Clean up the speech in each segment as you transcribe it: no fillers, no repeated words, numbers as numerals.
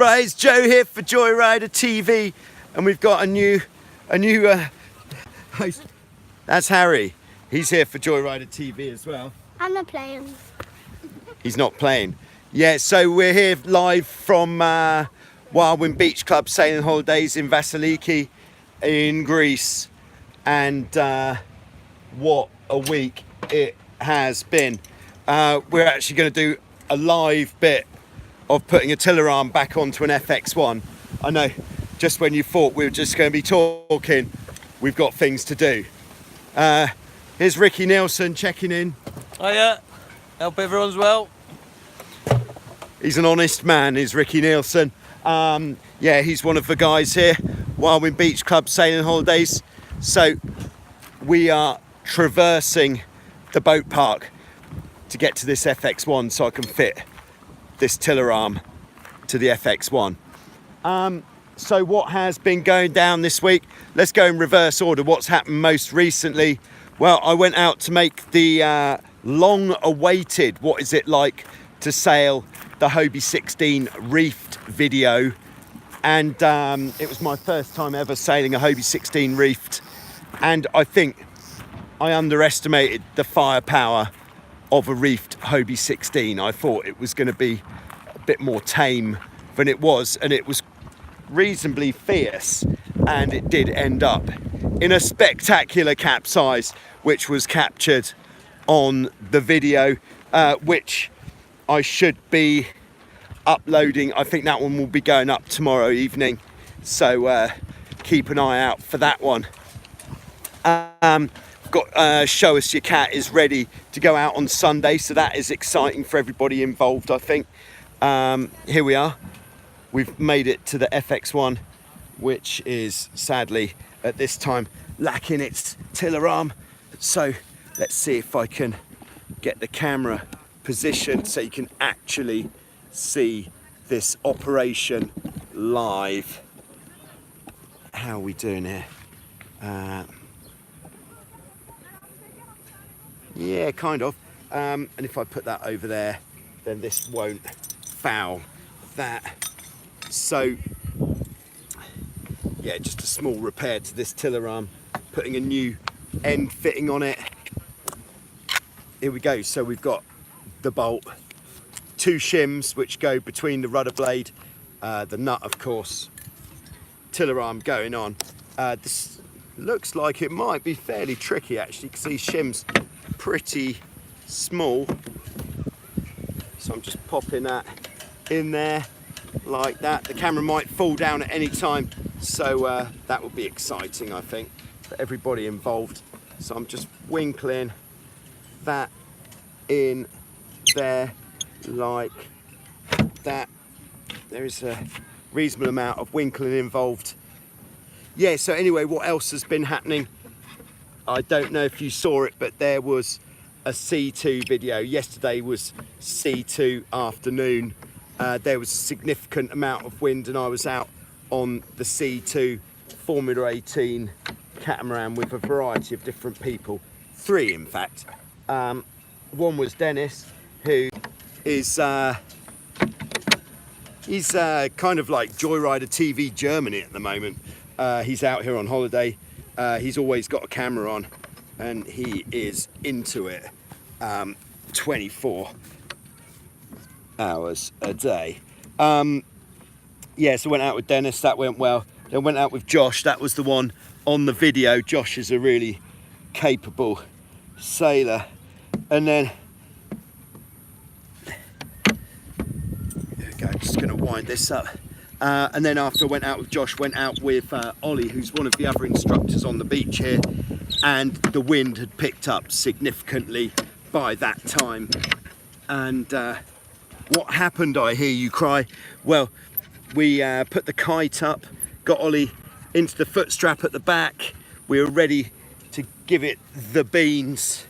Right, it's Joe here for Joyrider TV, and we've got a new host. That's Harry. He's here for Joyrider TV as well. I'm not playing. He's not playing. Yeah, so we're here live from Wildwind Beach Club Sailing Holidays in Vasiliki in Greece, and what a week it has been. We're actually going to do a live bit of putting a tiller arm back onto an FX1. I know, just when you thought we were just going to be talking, we've got things to do. Here's Ricky Nielsen checking in. Hiya, hope everyone's well. He's an honest man, is Ricky Nielsen. Yeah, he's one of the guys here, Wildwind Beach Club Sailing Holidays. So we are traversing the boat park to get to this FX1 so I can fit this tiller arm to the FX1. So what has been going down this week? Let's go in reverse order. What's happened most recently? Well, I went out to make the long-awaited What Is It Like to Sail the Hobie 16 Reefed video, and it was my first time ever sailing a Hobie 16 Reefed, and I think I underestimated the firepower of a reefed Hobie 16. I thought it was going to be a bit more tame than it was, and it was reasonably fierce, and it did end up in a spectacular capsize, which was captured on the video, which I should be uploading. I think that one will be going up tomorrow evening, so keep an eye out for that one. Got Show Us Your Cat is ready to go out on Sunday, so that is exciting for everybody involved, I think. Here we are. We've made it to the FX1, which is sadly at this time lacking its tiller arm. So let's see if I can get the camera positioned so you can actually see this operation live. How are we doing here? Yeah, kind of. And if I put that over there, then this won't foul that. So, yeah, just a small repair to this tiller arm, putting a new end fitting on it. Here we go. So we've got the bolt, two shims which go between the rudder blade, the nut, of course, tiller arm going on. This looks like it might be fairly tricky actually, because these shims pretty small, so I'm just popping that in there like that. The camera might fall down at any time, so that will be exciting, I think, for everybody involved. So I'm just winkling that in there like that. There is a reasonable amount of winkling involved. Yeah, so anyway, what else has been happening? I don't know if you saw it, but there was a C2 video. Yesterday was C2 afternoon. There was a significant amount of wind, and I was out on the C2 Formula 18 catamaran with a variety of different people. Three, in fact. One was Dennis, who is he's kind of like Joyrider TV Germany at the moment. He's out here on holiday. He's always got a camera on, and he is into it 24 hours a day. Yeah, so went out with Dennis, that went well. Then went out with Josh, that was the one on the video. Josh is a really capable sailor. And then, there we go, just gonna wind this up. And then after I went out with Josh, went out with Ollie, who's one of the other instructors on the beach here, and the wind had picked up significantly by that time. And what happened, I hear you cry? Well, we put the kite up, got Ollie into the foot strap at the back. We were ready to give it the beans,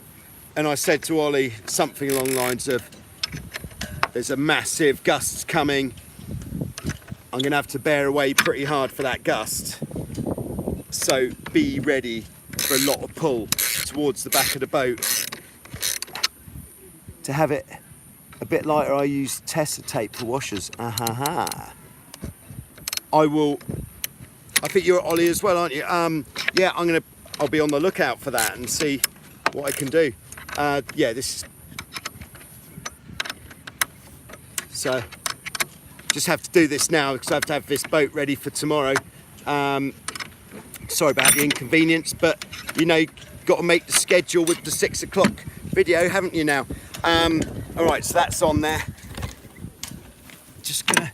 and I said to Ollie something along the lines of, there's a massive gust coming. I'm gonna have to bear away pretty hard for that gust. So be ready for a lot of pull towards the back of the boat. To have it a bit lighter, I use Tessa tape for washers. I think you're at Ollie as well, aren't you? Yeah, I'll be on the lookout for that and see what I can do. Yeah, this is, so just have to do this now because I have to have this boat ready for tomorrow. Sorry about the inconvenience, but you know, got to make the schedule with the 6 o'clock video, haven't you now? All right, so that's on there. Just gonna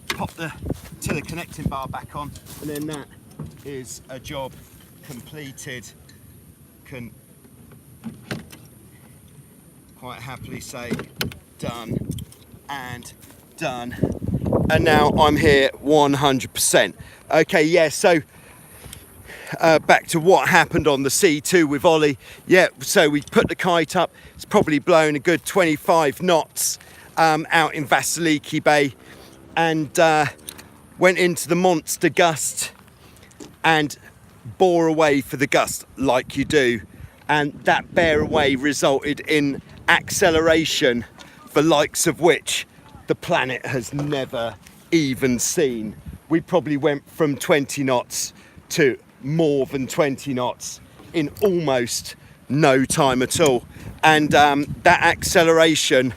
pop the tiller connecting bar back on, and then that is a job completed. Can quite happily say done and done. And now I'm here 100%. Okay, yeah, so back to what happened on the C2 with Ollie. Yeah, so we put the kite up. It's probably blown a good 25 knots out in Vasiliki Bay, and went into the monster gust and bore away for the gust like you do. And that bear away resulted in acceleration, the likes of which the planet has never even seen. We probably went from 20 knots to more than 20 knots in almost no time at all. And that acceleration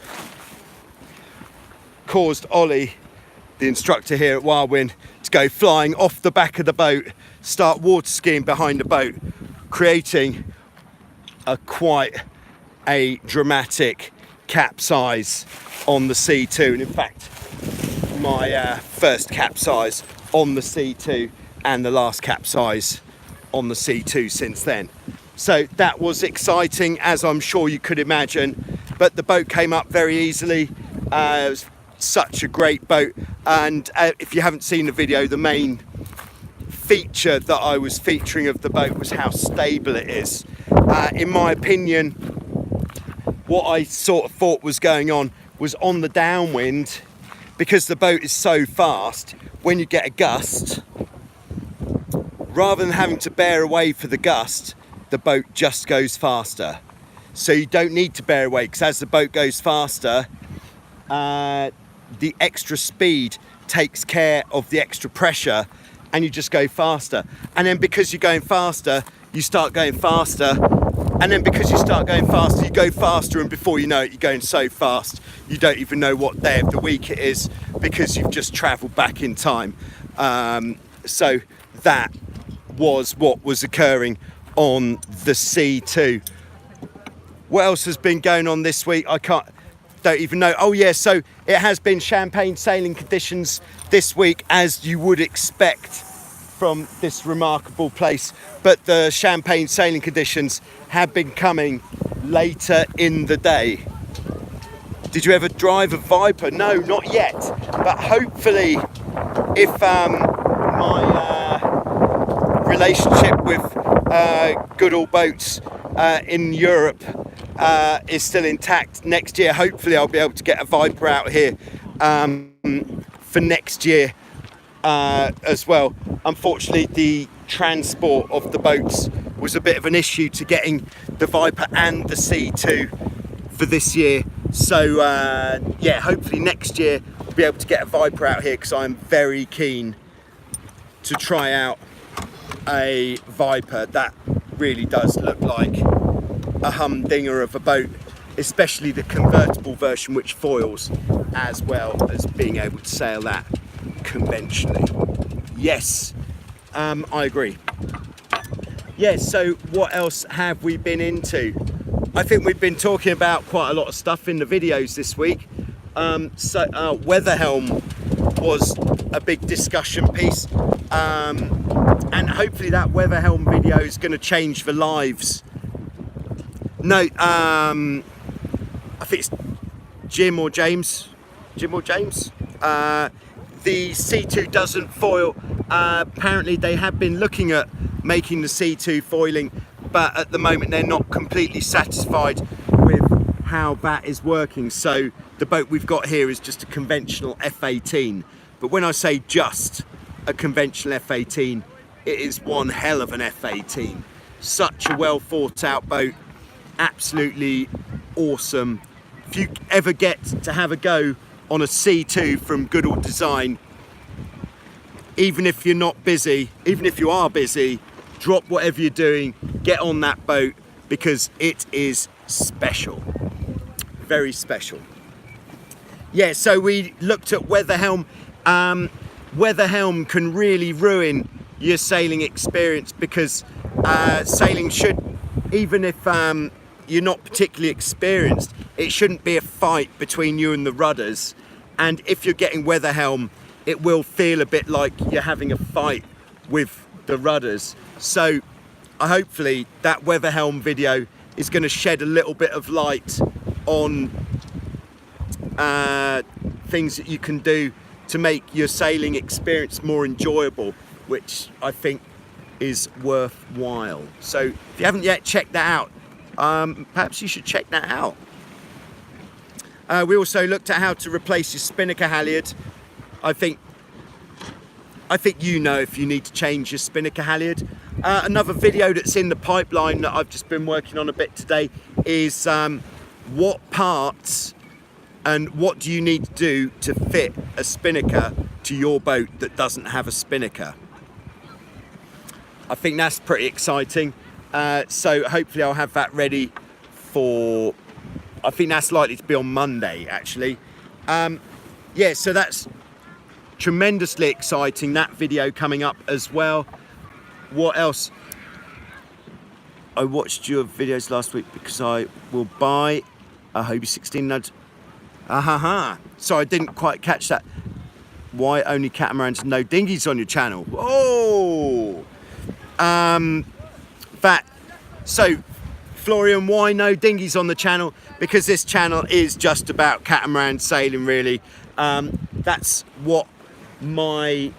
caused Ollie, the instructor here at Wildwind, to go flying off the back of the boat, start water skiing behind the boat, creating quite a dramatic capsize on the C2. And in fact, my first capsize on the C2 and the last capsize on the C2 since then. So that was exciting, as I'm sure you could imagine, but the boat came up very easily. It was such a great boat, and if you haven't seen the video, the main feature that I was featuring of the boat was how stable it is. In my opinion, what I sort of thought was going on was on the downwind, because the boat is so fast, when you get a gust, rather than having to bear away for the gust, the boat just goes faster. So you don't need to bear away, because as the boat goes faster, the extra speed takes care of the extra pressure, and you just go faster. And then because you're going faster, you start going faster, and then because you start going faster, you go faster, and before you know it, you're going so fast you don't even know what day of the week it is, because you've just traveled back in time. So that was what was occurring on the C2. What else has been going on this week? Don't even know. Oh yeah, so it has been champagne sailing conditions this week, as you would expect from this remarkable place, but the champagne sailing conditions have been coming later in the day. Did you ever drive a Viper? No, not yet, but hopefully if my relationship with Goodall Boats in Europe is still intact next year, hopefully I'll be able to get a Viper out here for next year as well. Unfortunately, the transport of the boats was a bit of an issue to getting the Viper and the C2 for this year. So yeah, hopefully next year we'll be able to get a Viper out here, because I'm very keen to try out a Viper. That really does look like a humdinger of a boat, especially the convertible version, which foils, as well as being able to sail that conventionally. Yes, I agree. Yeah, so what else have we been into? I think we've been talking about quite a lot of stuff in the videos this week. Weather helm was a big discussion piece, and hopefully that weather helm video is going to change the lives. No, I think it's Jim or James. The C2 doesn't foil. Apparently they have been looking at making the C2 foiling, but at the moment they're not completely satisfied with how that is working. So the boat we've got here is just a conventional F18. But when I say just a conventional F18, it is one hell of an F18. Such a well thought out boat, absolutely awesome. If you ever get to have a go on a C2 from Goodall Design, even if you're not busy, even if you are busy, drop whatever you're doing, get on that boat, because it is special, very special. Yeah, so we looked at weather helm. Weather helm can really ruin your sailing experience, because sailing should, even if you're not particularly experienced, it shouldn't be a fight between you and the rudders. And if you're getting weather helm, it will feel a bit like you're having a fight with the rudders. So hopefully that weather helm video is going to shed a little bit of light on things that you can do to make your sailing experience more enjoyable, which I think is worthwhile. So if you haven't yet checked that out, perhaps you should check that out. We also looked at how to replace your spinnaker halyard. I think you know if you need to change your spinnaker halyard. Another video that's in the pipeline that I've just been working on a bit today is what parts and what do you need to do to fit a spinnaker to your boat that doesn't have a spinnaker. I think that's pretty exciting. So hopefully I'll have that ready for, I think that's likely to be on Monday actually. Yeah, so that's tremendously exciting, that video coming up as well. What else? I watched your videos last week because I will buy a Hobie 16 nudge. So I didn't quite catch that. Why only catamarans, no dinghies on your channel? Whoa! So Florian, why no dinghies on the channel? Because this channel is just about catamaran sailing, really. That's what my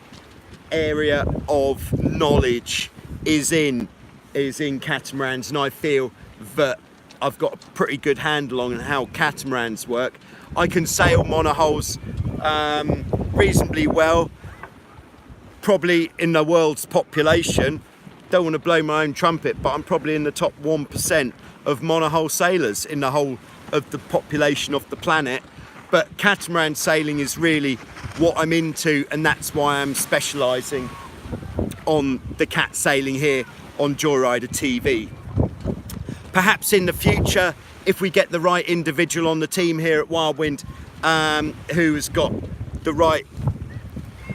area of knowledge is in catamarans, and I feel that I've got a pretty good handle on how catamarans work. I can sail monohulls reasonably well, probably in the world's population. Don't want to blow my own trumpet, but I'm probably in the top 1% of monohull sailors in the whole of the population of the planet. But catamaran sailing is really what I'm into, and that's why I'm specialising on the cat sailing here on Joyrider TV. Perhaps in the future, if we get the right individual on the team here at Wildwind, who has got the right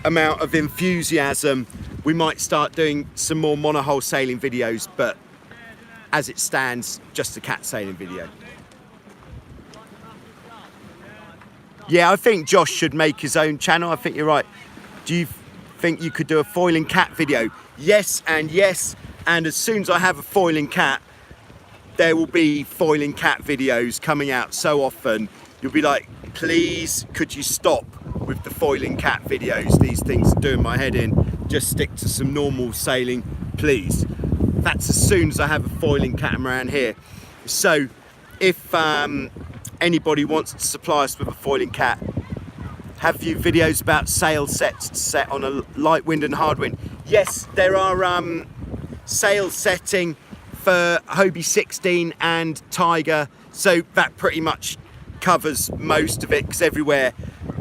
amount of enthusiasm, we might start doing some more monohull sailing videos, but as it stands, just a cat sailing video. Yeah, I think Josh should make his own channel. I think you're right. Do you think you could do a foiling cat video? Yes, and yes. And as soon as I have a foiling cat, there will be foiling cat videos coming out so often. You'll be like, please, could you stop with the foiling cat videos? These things are doing my head in. Just stick to some normal sailing, please. That's as soon as I have a foiling catamaran here. So if anybody wants to supply us with a foiling cat, have you videos about sail sets to set on a light wind and hard wind? Yes, there are sail setting for Hobie 16 and Tiger, so that pretty much covers most of it, because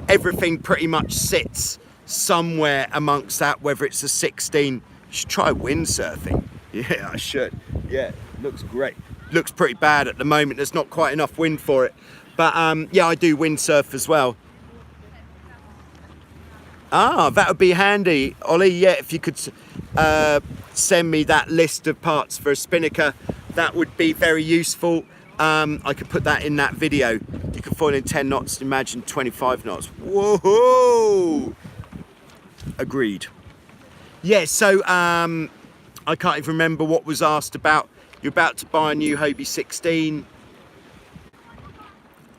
everything pretty much sits somewhere amongst that, whether it's a 16. You should try windsurfing. Yeah, I should. Yeah, looks great. Looks pretty bad at the moment. There's not quite enough wind for it. But yeah, I do windsurf as well. That would be handy, Ollie. Yeah, if you could send me that list of parts for a spinnaker, that would be very useful. I could put that in that video. You can foil in 10 knots, imagine 25 knots. Whoa! Agreed. Yeah, so I can't even remember what was asked about. You're about to buy a new Hobie 16.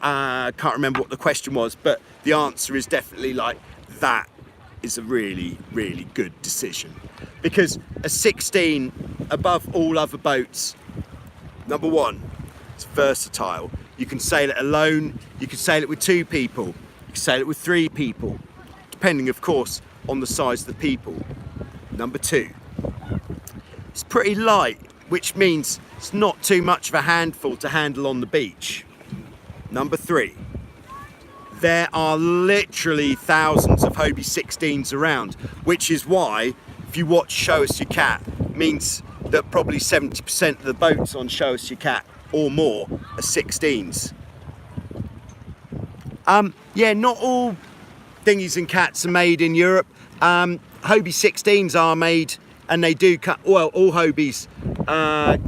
I can't remember what the question was, but the answer is definitely like, that is a really, really good decision. Because a 16, above all other boats, number one, it's versatile. You can sail it alone, you can sail it with 2 people, you can sail it with 3 people, depending of course on the size of the people. Number 2, it's pretty light, which means it's not too much of a handful to handle on the beach. Number 3, there are literally thousands of Hobie 16s around, which is why if you watch Show Us Your Cat, means that probably 70% of the boats on Show Us Your Cat or more are 16s. Yeah, not all dinghies and cats are made in Europe. Hobie 16s are made, and they do cut, well, all Hobies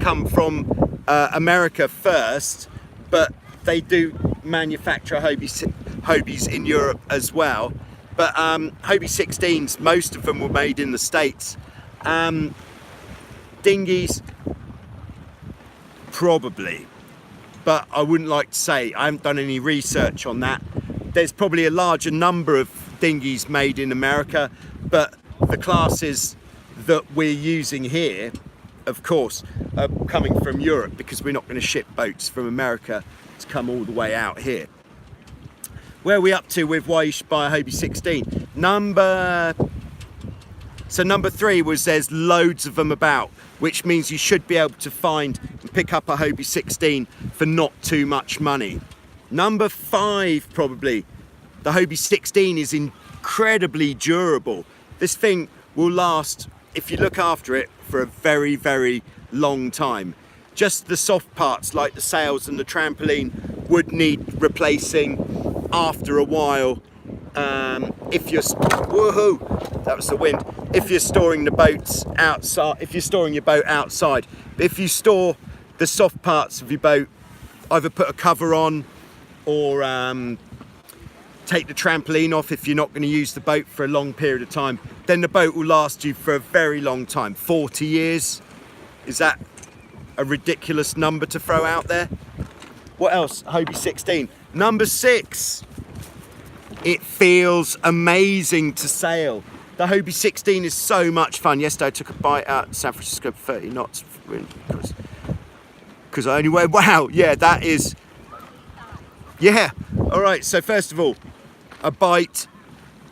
come from America first, but they do manufacture Hobies in Europe as well. But Hobie 16s, most of them were made in the States. Dinghies, probably, but I wouldn't like to say. I haven't done any research on that. There's probably a larger number of dinghies made in America, but the classes that we're using here, of course, are coming from Europe, because we're not going to ship boats from America to come all the way out here. Where are we up to with why you should buy a Hobie 16? Number 3 was there's loads of them about, which means you should be able to find and pick up a Hobie 16 for not too much money. Number 5, probably, the Hobie 16 is incredibly durable. This thing will last, if you look after it, for a very, very long time. Just the soft parts like the sails and the trampoline would need replacing after a while. If you're, woohoo, that was the wind. If you're storing the boats outside, if you're storing your boat outside, if you store the soft parts of your boat, either put a cover on or take the trampoline off if you're not going to use the boat for a long period of time, then the boat will last you for a very long time. 40 years, is that a ridiculous number to throw out there? What else? Hobie 16. Number 6, it feels amazing to sail. The Hobie 16 is so much fun. Yesterday I took a bite out in San Francisco, 30 knots, because I only went, wow, yeah, that is, yeah. All right, so first of all, a bite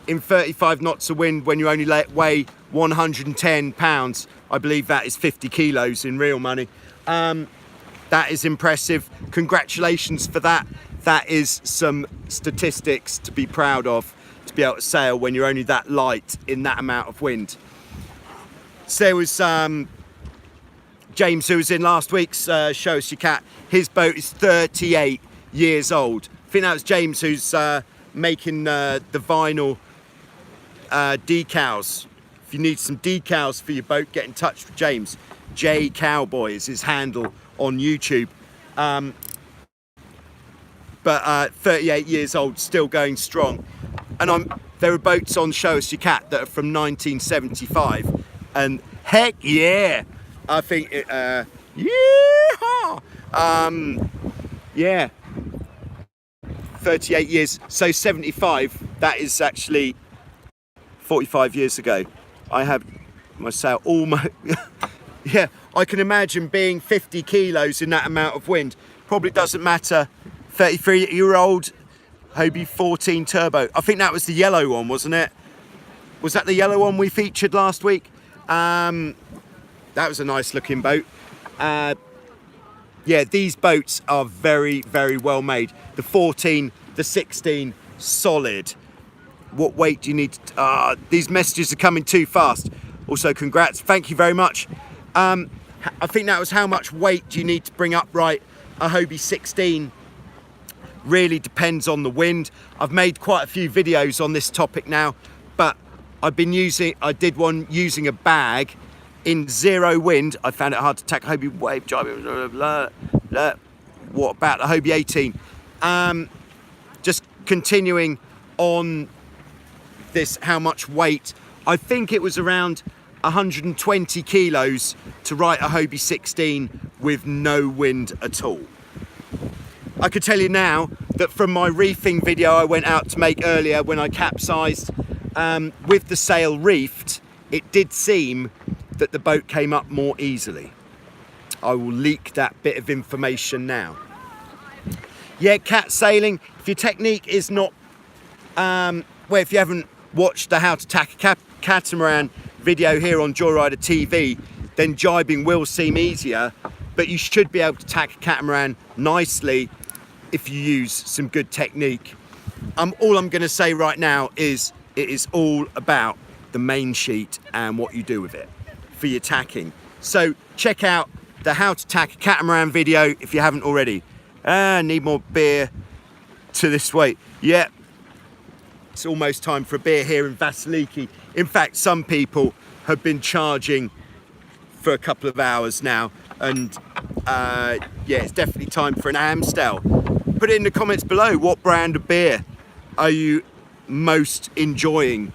in 35 knots of wind when you only weigh 110 pounds. I believe that is 50 kilos in real money. That is impressive. Congratulations for that. That is some statistics to be proud of, to be able to sail when you're only that light in that amount of wind. So there was James, who was in last week's Show Us Your Cat. His boat is 38 years old. I think that was James who's making the vinyl decals. If you need some decals for your boat, get in touch with James. J Cowboy is his handle on YouTube. But 38 years old, still going strong. And there are boats on Show Us Your Cat that are from 1975, and heck yeah, I think it, yeah, 38 years, so 75, that is actually 45 years ago. I have my sail almost, yeah, I can imagine being 50 kilos in that amount of wind. Probably doesn't matter. 33-year-old Hobie 14 Turbo. I think that was the yellow one, wasn't it? Was that the yellow one we featured last week? That was a nice looking boat. Yeah, these boats are very, very well made. The 14, the 16, solid. What weight do you need to, these messages are coming too fast. Also, congrats, thank you very much. I think that was how much weight do you need to bring upright a Hobie 16. Really depends on the wind. I've made quite a few videos on this topic now, but I did one using a bag in 0 wind. I found it hard to tack Hobie wave driving. What about the Hobie 18? Just continuing on this, how much weight. I think it was around 120 kilos to ride a Hobie 16 with no wind at all. I could tell you now that from my reefing video I went out to make earlier when I capsized, with the sail reefed, it did seem that the boat came up more easily. I will leak that bit of information now. Yeah, cat sailing, if your technique is not, well, if you haven't watched the How to Tack a Catamaran video here on Joyrider TV, then jibing will seem easier, but you should be able to tack a catamaran nicely if you use some good technique. all I'm going to say right now is it is all about the main sheet and what you do with it for your tacking. So check out the how to tack a catamaran video if you haven't already. Need more beer to this weight. Yeah, it's almost time for a beer here in Vasiliki. In fact, some people have been charging for a couple of hours now, and yeah, it's definitely time for an Amstel. Put it in the comments below, what brand of beer are you most enjoying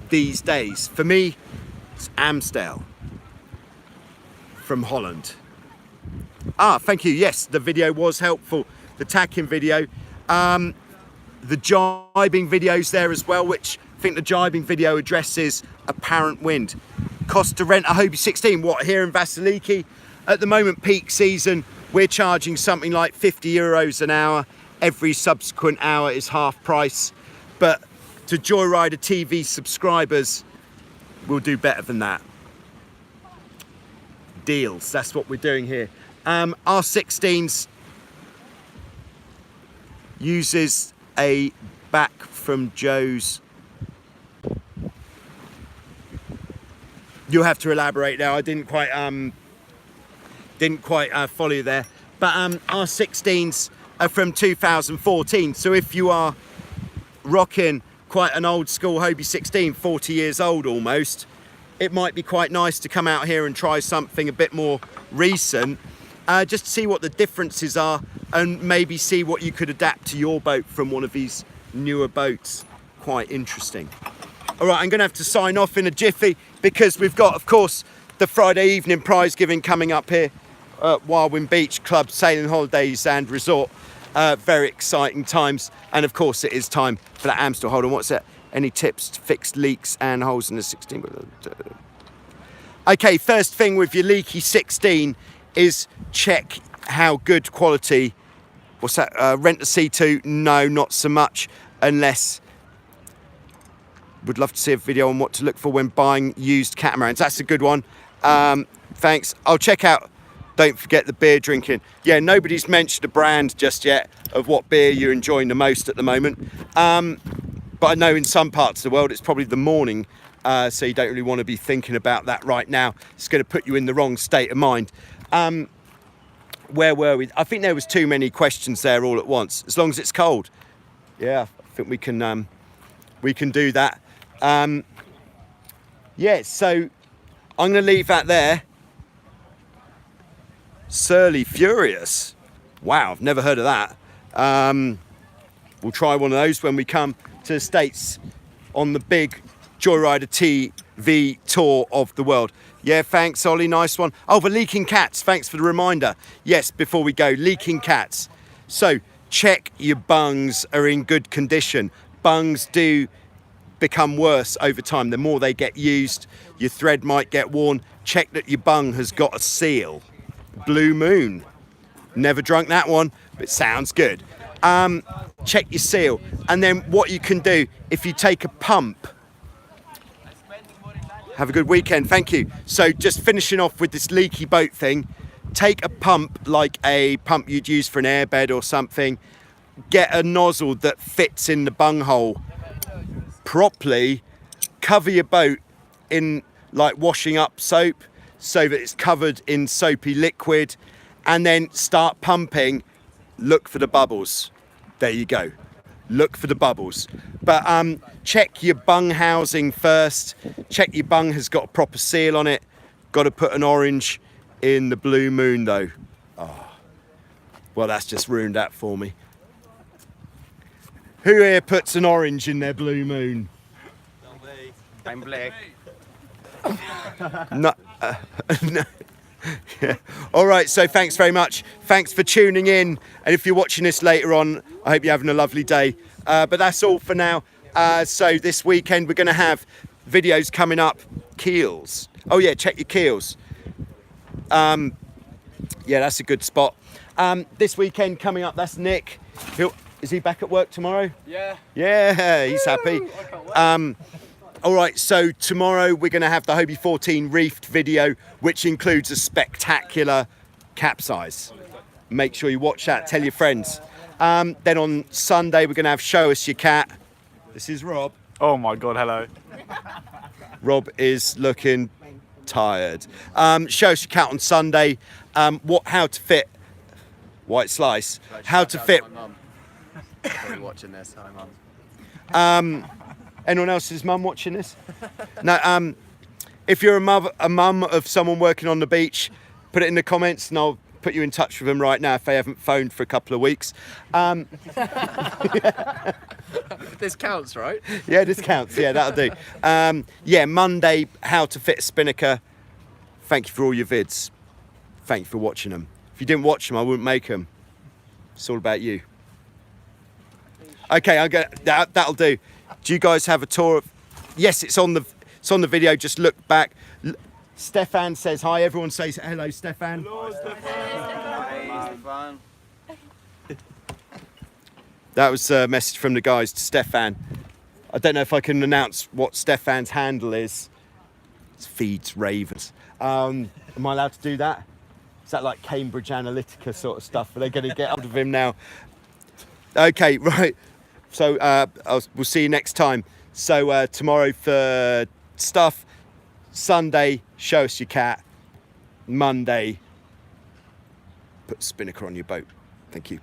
these days? For me, it's Amstel from Holland. Thank you. Yes, the video was helpful. The tacking video. The jibing video's there as well, which I think the jibing video addresses apparent wind. Cost to rent a Hobie 16, what, here in Vasiliki? At the moment, peak season, we're charging something like 50 euros an hour. Every subsequent hour is half price. But to Joyrider TV subscribers, we'll do better than that. Deals, that's what we're doing here. R16s uses a back from Joe's. You'll have to elaborate now. I didn't quite follow you there. But R16s are from 2014. So if you are rocking quite an old school Hobie 16, 40 years old almost, it might be quite nice to come out here and try something a bit more recent, just to see what the differences are and maybe see what you could adapt to your boat from one of these newer boats. Quite interesting. All right, I'm gonna have to sign off in a jiffy because we've got, of course, the Friday evening prize giving coming up here at Wildwind Beach Club Sailing Holidays and Resort. Very exciting times. And of course it is time for that Amstel. Hold on, what's that? Any tips to fix leaks and holes in the 16? Okay, first thing with your leaky 16 is check how good quality. What's that? Rent a C2? No, not so much, unless. Would love to see a video on what to look for when buying used catamarans. That's a good one. Thanks. I'll check out. Don't forget the beer drinking. Yeah, nobody's mentioned a brand just yet of what beer you're enjoying the most at the moment. But I know in some parts of the world it's probably the morning, so you don't really want to be thinking about that right now. It's going to put you in the wrong state of mind. Where were we? I think there was too many questions there all at once. As long as it's cold, yeah, I think we can do that. Yeah, so I'm going to leave that there. Surly Furious. Wow, I've never heard of that. We'll try one of those when we come to the States on the big Joyrider TV tour of the world. Yeah, thanks, Ollie, nice one. Oh, the leaking cats, thanks for the reminder. Yes, before we go, leaking cats. So, check your bungs are in good condition. Bungs do become worse over time. The more they get used, your thread might get worn. Check that your bung has got a seal. Blue Moon. Never drunk that one, but it sounds good. Check your seal. And then what you can do, if you take a pump, have a good weekend, thank you. So just finishing off with this leaky boat thing, take a pump like a pump you'd use for an airbed or something, get a nozzle that fits in the bunghole properly, cover your boat in like washing up soap so that it's covered in soapy liquid, and then start pumping. Look for the bubbles. There you go. Look for the bubbles. But check your bung housing first. Check your bung has got a proper seal on it. Got to put an orange in the Blue Moon though. Oh, well, that's just ruined that for me. Who here puts an orange in their Blue Moon? I'm black. No. No. Yeah. All right, so thanks very much. Thanks for tuning in. And if you're watching this later on, I hope you're having a lovely day. But that's all for now. So this weekend, we're going to have videos coming up. Keels. Oh, yeah, check your keels. Yeah, that's a good spot. This weekend coming up, that's Nick. Is he back at work tomorrow? Yeah. Yeah, he's happy. All right, so tomorrow we're going to have the Hobie 14 reefed video, which includes a spectacular capsize. Make sure you watch that, tell your friends. Then on Sunday, we're going to have Show Us Your Cat. This is Rob. Oh my God, hello. Rob is looking tired. Show Us Your Cat on Sunday. How to fit White Slice. How to fit. Probably watching this. Hi, Mum. Anyone else's mum watching this? No. If you're a mum of someone working on the beach, put it in the comments and I'll put you in touch with them right now if they haven't phoned for a couple of weeks. This counts, right? Yeah, this counts. Yeah, that'll do. Monday, how to fit a spinnaker. Thank you for all your vids. Thank you for watching them. If you didn't watch them, I wouldn't make them. It's all about you. Okay, that'll do. Do you guys have a tour of? Yes, it's on the video. Just look back. Stefan says hi. Everyone says hello, Stefan. Hello, Stefan. That was a message from the guys to Stefan. I don't know if I can announce what Stefan's handle is. It feeds ravens. Am I allowed to do that? Is that like Cambridge Analytica sort of stuff? Are they going to get hold of him now? Okay, right. So we'll see you next time. So tomorrow for stuff. Sunday, Show Us Your Cat. Monday, put spinnaker on your boat. Thank you.